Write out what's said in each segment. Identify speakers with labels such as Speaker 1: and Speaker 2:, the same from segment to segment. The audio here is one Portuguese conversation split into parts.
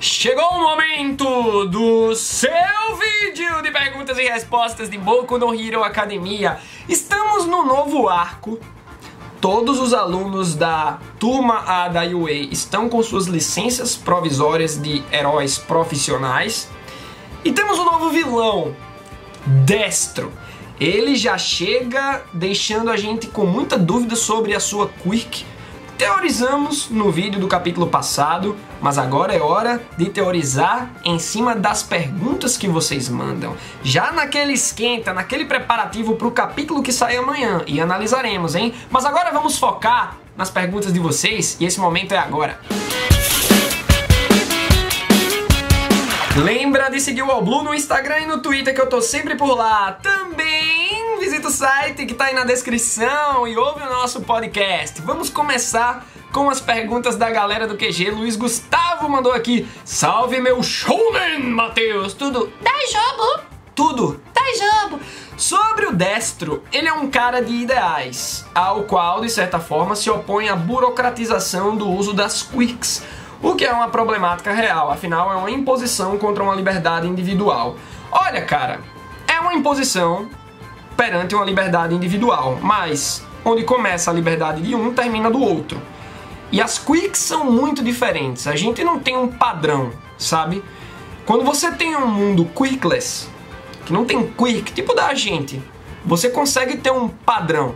Speaker 1: Chegou o momento do seu vídeo de perguntas e respostas de Boku no Hero Academia. Estamos no novo arco. Todos os alunos da turma A da UA estão com suas licenças provisórias de heróis profissionais. E temos um novo vilão, Destro. Ele já chega deixando a gente com muita dúvida sobre a sua quirk. Teorizamos no vídeo do capítulo passado, mas agora é hora de teorizar em cima das perguntas que vocês mandam. Já naquele esquenta, naquele preparativo para o capítulo que sai amanhã, e analisaremos, hein? Mas agora vamos focar nas perguntas de vocês, e esse momento é agora. Lembra de seguir o AllBlue no Instagram e no Twitter, que eu tô sempre por lá. Também visita o site que tá aí na descrição e ouve o nosso podcast. Vamos começar com as perguntas da galera do QG. Luiz Gustavo mandou aqui: salve meu showman, Matheus! Tudo
Speaker 2: Daijobu!
Speaker 1: Tudo
Speaker 2: Daijobu!
Speaker 1: Sobre o Destro, ele é um cara de ideais, ao qual, de certa forma, se opõe à burocratização do uso das quirks. O que é uma problemática real, afinal é uma imposição contra uma liberdade individual. Olha, cara, é uma imposição perante uma liberdade individual, mas onde começa a liberdade de um, termina do outro. E as quirks são muito diferentes, a gente não tem um padrão, sabe? Quando você tem um mundo quirkless, que não tem quirk, tipo da gente, você consegue ter um padrão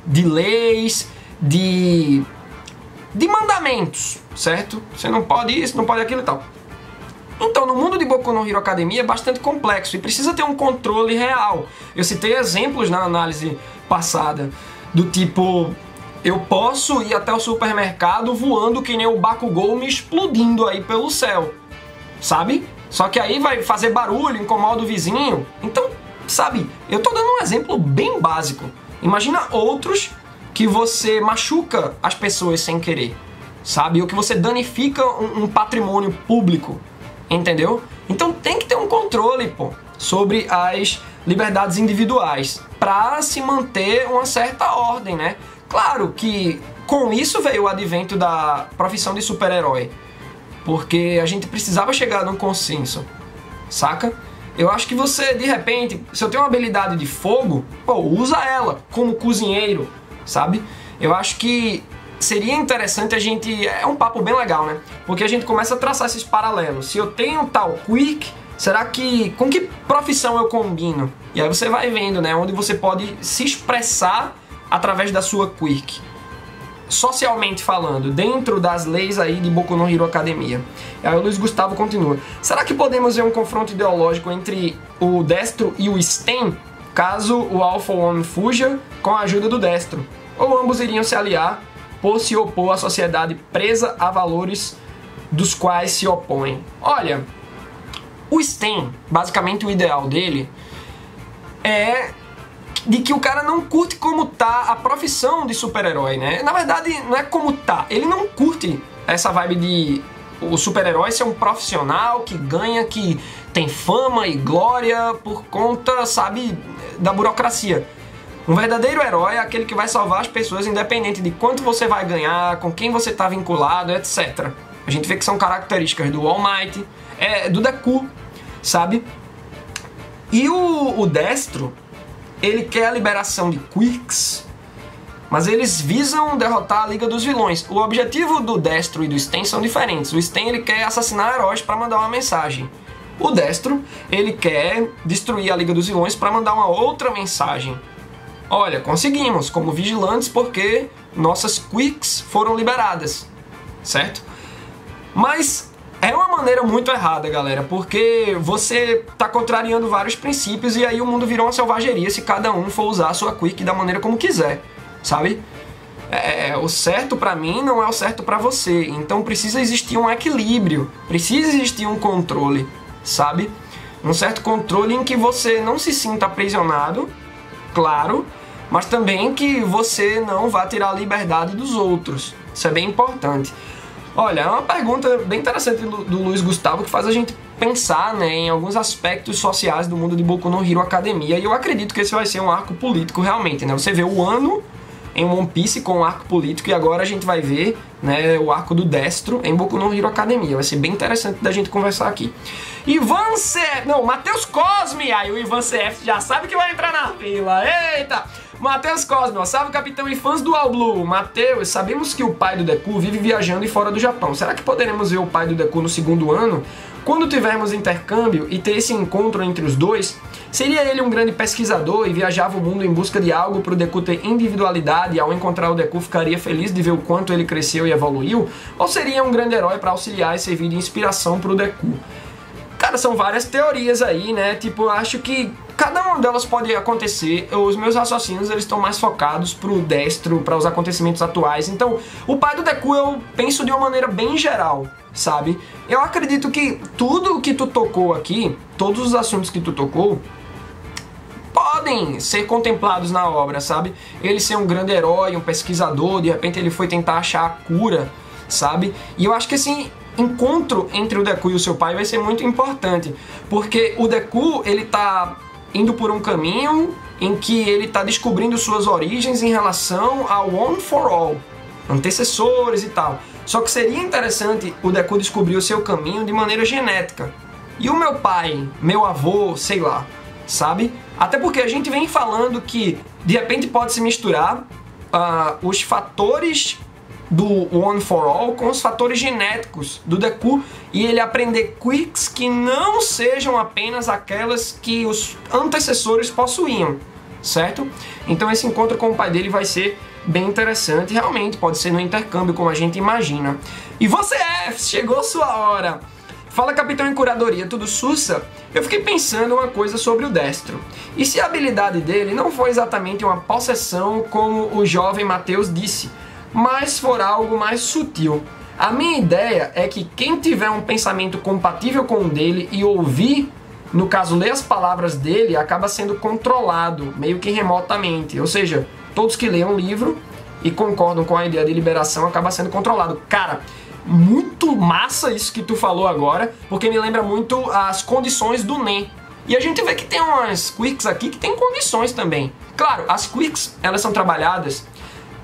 Speaker 1: de leis, de mandamentos, certo? Você não pode isso, não pode aquilo e tal. Então, no mundo de Boku no Hero Academia é bastante complexo e precisa ter um controle real. Eu citei exemplos na análise passada, do tipo, eu posso ir até o supermercado voando que nem o Bakugou me explodindo aí pelo céu, sabe? Só que aí vai fazer barulho, incomoda o vizinho. Então, sabe, eu tô dando um exemplo bem básico. Imagina outros que você machuca as pessoas sem querer, sabe? Ou que você danifica um patrimônio público, entendeu? Então tem que ter um controle, pô, sobre as liberdades individuais para se manter uma certa ordem, né? Claro que com isso veio o advento da profissão de super-herói, porque a gente precisava chegar num consenso, saca? Eu acho que você, de repente, se eu tenho uma habilidade de fogo, pô, usa ela como cozinheiro, sabe? Eu acho que seria interessante a gente... É um papo bem legal, né? Porque a gente começa a traçar esses paralelos. Se eu tenho tal quirk, será que... com que profissão eu combino? E aí você vai vendo, né? Onde você pode se expressar através da sua quirk. Socialmente falando, dentro das leis aí de Boku no Hero Academia. E aí o Luiz Gustavo continua: será que podemos ver um confronto ideológico entre o Destro e o Sten, caso o Alpha One fuja com a ajuda do Destro? Ou ambos iriam se aliar por se opor à sociedade presa a valores dos quais se opõem? Olha, o Sten, basicamente o ideal dele é de que o cara não curte como tá a profissão de super-herói, né? Na verdade, não é como tá, ele não curte essa vibe de o super-herói ser um profissional que ganha, que tem fama e glória por conta, sabe, da burocracia. Um verdadeiro herói é aquele que vai salvar as pessoas independente de quanto você vai ganhar, com quem você está vinculado, etc. A gente vê que são características do All Might, do Deku, sabe? E o Destro, ele quer a liberação de quirks, mas eles visam derrotar a Liga dos Vilões. O objetivo do Destro e do Sten são diferentes. O Sten, ele quer assassinar heróis para mandar uma mensagem. O Destro, ele quer destruir a Liga dos Vilões para mandar uma outra mensagem. Olha, conseguimos, como vigilantes, porque nossas quirks foram liberadas, certo? Mas é uma maneira muito errada, galera, porque você tá contrariando vários princípios e aí o mundo virou uma selvageria se cada um for usar a sua quirk da maneira como quiser, sabe? O certo pra mim não é o certo pra você, então precisa existir um equilíbrio, precisa existir um controle, sabe? Um certo controle em que você não se sinta aprisionado, claro, mas também que você não vá tirar a liberdade dos outros. Isso é bem importante. Olha, é uma pergunta bem interessante do Luiz Gustavo que faz a gente pensar, né, em alguns aspectos sociais do mundo de Boku no Hero Academia. E eu acredito que esse vai ser um arco político realmente, né? Você vê o ano em One Piece com o arco político, e agora a gente vai ver, né, o arco do Destro em Boku no Hero Academia. Vai ser bem interessante da gente conversar aqui. Ivan CF... Não, Matheus Cosme! Aí o Ivan CF já sabe que vai entrar na fila. Eita! Matheus Cosme, ó, salve capitão e fãs do All Blue. Matheus, sabemos que o pai do Deku vive viajando e fora do Japão. Será que poderemos ver o pai do Deku no segundo ano? Quando tivermos intercâmbio e ter esse encontro entre os dois, seria ele um grande pesquisador e viajava o mundo em busca de algo para o Deku ter individualidade e ao encontrar o Deku ficaria feliz de ver o quanto ele cresceu e evoluiu? Ou seria um grande herói para auxiliar e servir de inspiração para o Deku? Cara, são várias teorias aí, né? Tipo, eu acho que cada uma delas pode acontecer. Os meus raciocínios, eles estão mais focados pro Destro, para os acontecimentos atuais. Então, o pai do Deku eu penso de uma maneira bem geral, sabe? Eu acredito que tudo que tu tocou aqui, todos os assuntos que tu tocou, podem ser contemplados na obra, sabe? Ele ser um grande herói, um pesquisador, de repente ele foi tentar achar a cura, sabe? E eu acho que assim, encontro entre o Deku e o seu pai vai ser muito importante, porque o Deku, ele tá indo por um caminho em que ele tá descobrindo suas origens em relação ao One for All, antecessores e tal. Só que seria interessante o Deku descobrir o seu caminho de maneira genética. E o meu pai, meu avô, sei lá, sabe? Até porque a gente vem falando que de repente pode se misturar os fatores do One for All com os fatores genéticos do Deku e ele aprender quirks que não sejam apenas aquelas que os antecessores possuíam, certo? Então esse encontro com o pai dele vai ser bem interessante, realmente pode ser no intercâmbio como a gente imagina. E você, chegou sua hora! Fala capitão em curadoria, tudo sussa? Eu fiquei pensando uma coisa sobre o Destro. E se a habilidade dele não foi exatamente uma possessão como o jovem Matheus disse, mas for algo mais sutil? A minha ideia é que quem tiver um pensamento compatível com o dele e ouvir, no caso ler as palavras dele, acaba sendo controlado, meio que remotamente. Ou seja, todos que leem um livro e concordam com a ideia de liberação acaba sendo controlado. Cara, muito massa isso que tu falou agora, porque me lembra muito as condições do Nen. E a gente vê que tem umas quirks aqui que tem condições também. Claro, as quirks, elas são trabalhadas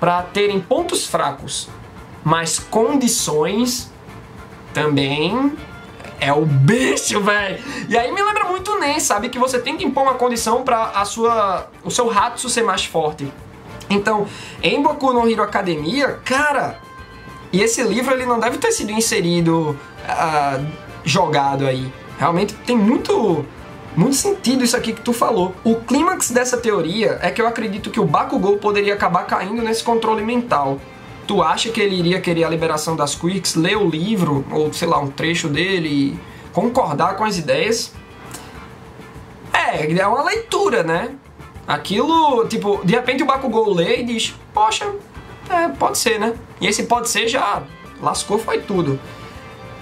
Speaker 1: para terem pontos fracos, mas condições também é o bicho, velho. E aí me lembra muito o Nen, sabe? Que você tem que impor uma condição para o seu Hatsu ser mais forte. Então, em Boku no Hero Academia, cara, e esse livro ele não deve ter sido inserido, jogado aí. Realmente tem muito sentido isso aqui que tu falou. O clímax dessa teoria é que eu acredito que o Bakugou poderia acabar caindo nesse controle mental. Tu acha que ele iria querer a liberação das quirks, ler o livro, ou sei lá, um trecho dele e concordar com as ideias? É uma leitura, né? Aquilo, tipo, de repente o Bakugou lê e diz, poxa, pode ser, né? E esse pode ser já lascou, foi tudo.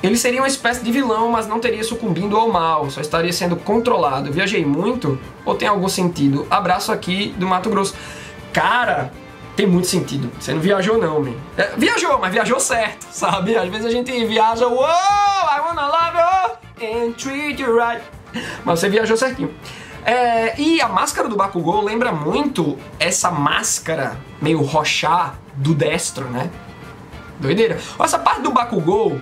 Speaker 1: Ele seria uma espécie de vilão, mas não teria sucumbido ao mal, só estaria sendo controlado. Viajei muito? Ou tem algum sentido? Abraço aqui do Mato Grosso. Cara, tem muito sentido. Você não viajou não, man. Viajou, mas viajou certo, sabe? Às vezes a gente viaja, wow, I wanna love you and treat you right. Mas você viajou certinho. E a máscara do Bakugou lembra muito essa máscara meio rochá do Destro, né? Doideira. Essa parte do Bakugou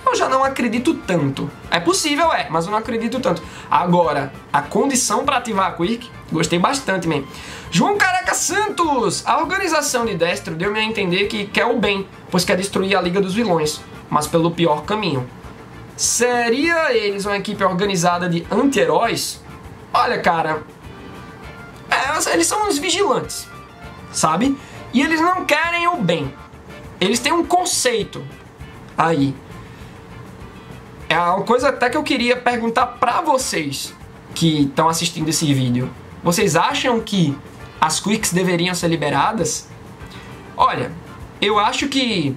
Speaker 1: eu já não acredito tanto. É possível, mas eu não acredito tanto. Agora, a condição para ativar a Quirk, gostei bastante, man. João Careca Santos! A organização de Destro deu-me a entender que quer o bem, pois quer destruir a Liga dos Vilões, mas pelo pior caminho. Seria eles uma equipe organizada de anti-heróis? Olha, cara, eles são uns vigilantes, sabe? E eles não querem o bem. Eles têm um conceito aí. É uma coisa até que eu queria perguntar pra vocês que estão assistindo esse vídeo. Vocês acham que as quirks deveriam ser liberadas? Olha, eu acho que,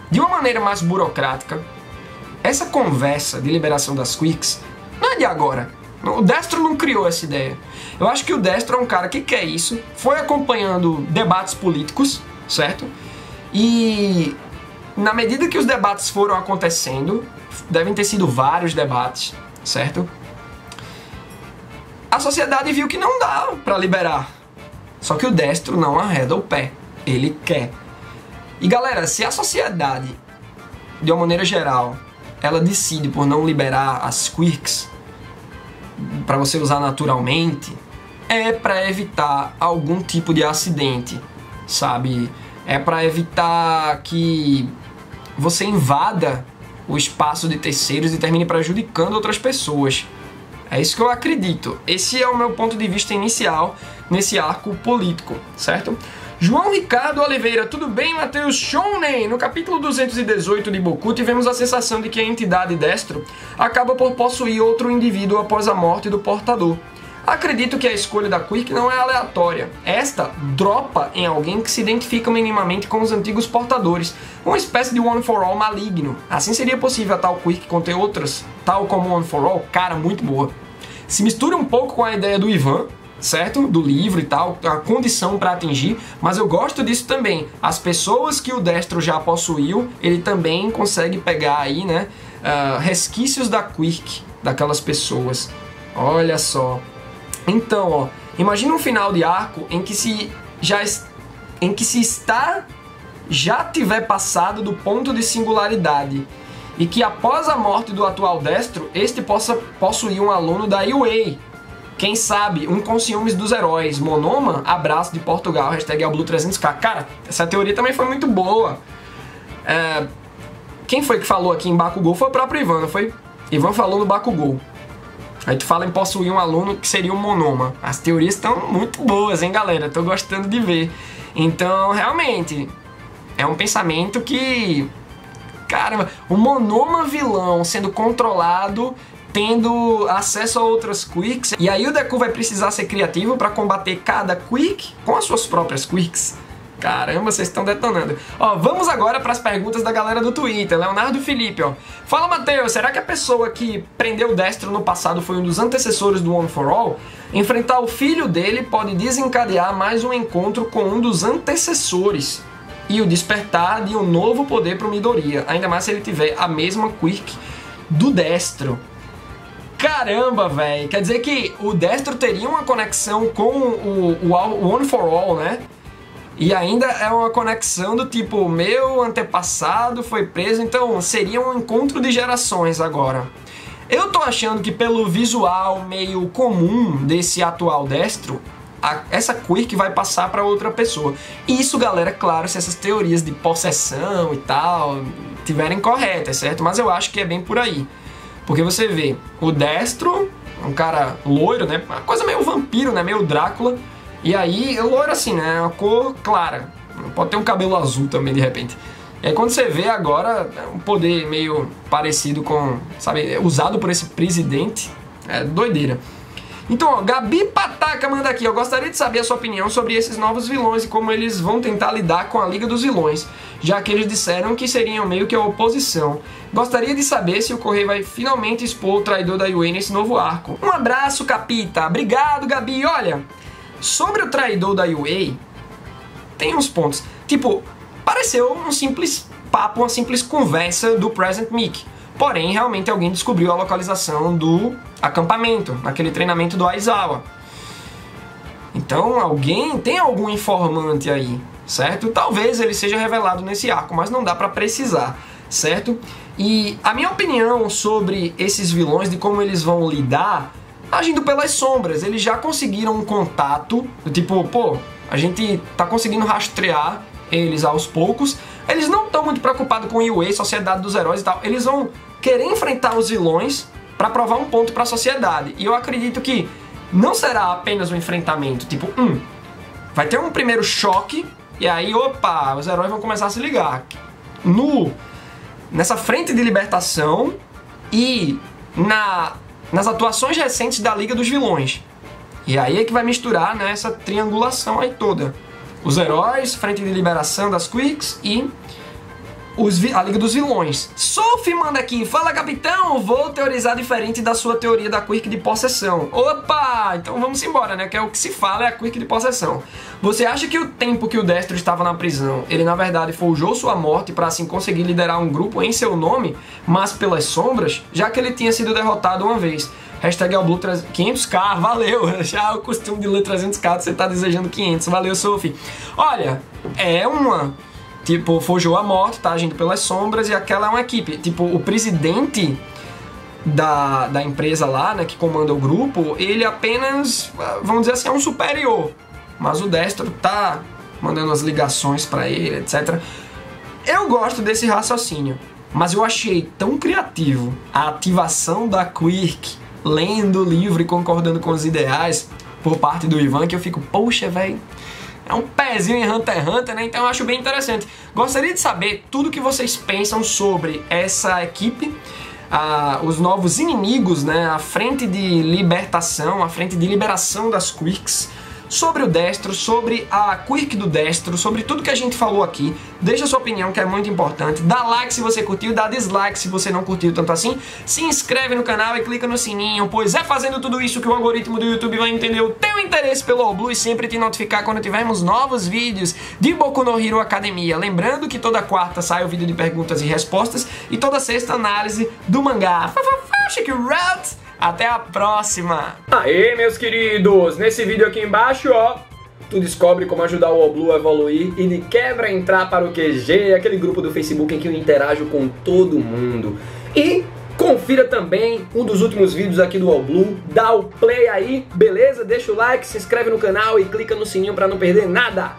Speaker 1: de uma maneira mais burocrática, essa conversa de liberação das quirks não é de agora. O Destro não criou essa ideia. Eu acho que o Destro é um cara que quer isso, foi acompanhando debates políticos, certo? E na medida que os debates foram acontecendo, devem ter sido vários debates, certo? A sociedade viu que não dá pra liberar. Só que o Destro não arreda o pé. ele quer. E galera, se a sociedade, de uma maneira geral, ela decide por não liberar as quirks para você usar naturalmente, é para evitar algum tipo de acidente, sabe? É para evitar que você invada o espaço de terceiros e termine prejudicando outras pessoas. É isso que eu acredito. Esse é o meu ponto de vista inicial nesse arco político, certo? João Ricardo Oliveira, tudo bem, Matheus Shounen? No capítulo 218 de Boku, tivemos a sensação de que a entidade Destro acaba por possuir outro indivíduo após a morte do portador. Acredito que a escolha da Quirk não é aleatória. Esta dropa em alguém que se identifica minimamente com os antigos portadores, uma espécie de One for All maligno. Assim seria possível a tal Quirk conter outras, tal como One for All, cara, muito boa. Se mistura um pouco com a ideia do Ivan, certo? Do livro e tal, a condição para atingir, mas eu gosto disso também. As pessoas que o Destro já possuiu, ele também consegue pegar aí, né, resquícios da Quirk, daquelas pessoas. Olha só. Então, ó, imagina um final de arco em que se já tiver passado do ponto de singularidade e que após a morte do atual Destro, este possa possuir um aluno da UA. Quem sabe, um com ciúmes dos heróis. Monoma, abraço de Portugal, hashtag Blue300k. Cara, essa teoria também foi muito boa. Quem foi que falou aqui em Bakugou foi o próprio Ivan, não foi? Ivan falou no Bakugou. Aí tu fala em possuir um aluno que seria um Monoma. As teorias estão muito boas, hein, galera? Tô gostando de ver. Então, realmente, é um pensamento que... Caramba, o Monoma vilão sendo controlado, tendo acesso a outras quirks. E aí o Deku vai precisar ser criativo para combater cada quirk com as suas próprias quirks. Caramba, vocês estão detonando. Ó, vamos agora para as perguntas da galera do Twitter. Leonardo Felipe, ó. Fala, Matheus, será que a pessoa que prendeu o Destro no passado foi um dos antecessores do One for All? Enfrentar o filho dele pode desencadear mais um encontro com um dos antecessores e o despertar de um novo poder pro Midoriya. Ainda mais se ele tiver a mesma quirk do Destro. Caramba, velho. Quer dizer que o Destro teria uma conexão com o One for All, né? E ainda é uma conexão do tipo, meu antepassado foi preso, então seria um encontro de gerações agora. Eu tô achando que pelo visual meio comum desse atual Destro, essa quirk vai passar para outra pessoa. E isso, galera, claro, se essas teorias de possessão e tal tiverem corretas, certo? Mas eu acho que é bem por aí. Porque você vê o Destro, um cara loiro, né? Uma coisa meio vampiro, né? Meio Drácula. E aí, loiro assim, né? Uma cor clara. Pode ter um cabelo azul também, de repente. E aí, quando você vê agora, um poder meio parecido com, sabe, usado por esse presidente, é doideira. Então, ó, Gabi Pataca manda aqui. Eu gostaria de saber a sua opinião sobre esses novos vilões e como eles vão tentar lidar com a Liga dos Vilões, já que eles disseram que seriam meio que a oposição. Gostaria de saber se o Correio vai finalmente expor o traidor da UA nesse novo arco. Um abraço, Capita. Obrigado, Gabi. Olha, sobre o traidor da UA, tem uns pontos. Tipo, pareceu um simples papo, uma simples conversa do Present Mic. Porém, realmente alguém descobriu a localização do acampamento, naquele treinamento do Aizawa. Então, tem algum informante aí, certo? Talvez ele seja revelado nesse arco, mas não dá pra precisar, certo? E a minha opinião sobre esses vilões, de como eles vão lidar, agindo pelas sombras. Eles já conseguiram um contato, do tipo, pô, a gente tá conseguindo rastrear eles aos poucos. Eles não estão muito preocupados com o UA, Sociedade dos Heróis e tal. Eles vão querer enfrentar os vilões para provar um ponto para a sociedade. E eu acredito que não será apenas um enfrentamento, tipo, vai ter um primeiro choque e aí, opa, os heróis vão começar a se ligar. Nessa frente de libertação e nas atuações recentes da Liga dos Vilões. E aí é que vai misturar, né, essa triangulação aí toda. Os heróis, frente de liberação das quirks e a Liga dos Vilões. Sophie manda aqui, fala capitão, vou teorizar diferente da sua teoria da quirk de possessão. Opa, então vamos embora, né, que é o que se fala, é a quirk de possessão. Você acha que o tempo que o Destro estava na prisão, ele na verdade forjou sua morte para assim conseguir liderar um grupo em seu nome, mas pelas sombras, já que ele tinha sido derrotado uma vez? Hashtag Allblue 500k, valeu. Já o costume de ler 300k, você tá desejando 500, valeu, Sophie. Olha, é uma... Tipo, forjou a morte, tá agindo pelas sombras, e aquela é uma equipe. Tipo, o presidente da empresa lá, né, que comanda o grupo, ele apenas, vamos dizer assim, é um superior. Mas o Destro tá mandando as ligações pra ele, etc. Eu gosto desse raciocínio, mas eu achei tão criativo a ativação da Quirk, lendo o livro e concordando com os ideais por parte do Ivan, que eu fico, poxa, velho, é um pezinho em Hunter x Hunter, né? Então eu acho bem interessante. Gostaria de saber tudo que vocês pensam sobre essa equipe, os novos inimigos, né? A frente de libertação, a frente de liberação das Quirks, sobre o Destro, sobre a Quirk do Destro, sobre tudo que a gente falou aqui. Deixa a sua opinião, que é muito importante. Dá like se você curtiu, dá dislike se você não curtiu tanto assim. Se inscreve no canal e clica no sininho, pois é fazendo tudo isso que o algoritmo do YouTube vai entender o teu interesse pelo Allblue e sempre te notificar quando tivermos novos vídeos de Boku no Hero Academia. Lembrando que toda quarta sai o vídeo de perguntas e respostas e toda sexta análise do mangá. Até a próxima! Aê, meus queridos! Nesse vídeo aqui embaixo, ó, tu descobre como ajudar o Allblue a evoluir e de quebra entrar para o QG, aquele grupo do Facebook em que eu interajo com todo mundo. E confira também um dos últimos vídeos aqui do Allblue, dá o play aí, beleza? Deixa o like, se inscreve no canal e clica no sininho para não perder nada!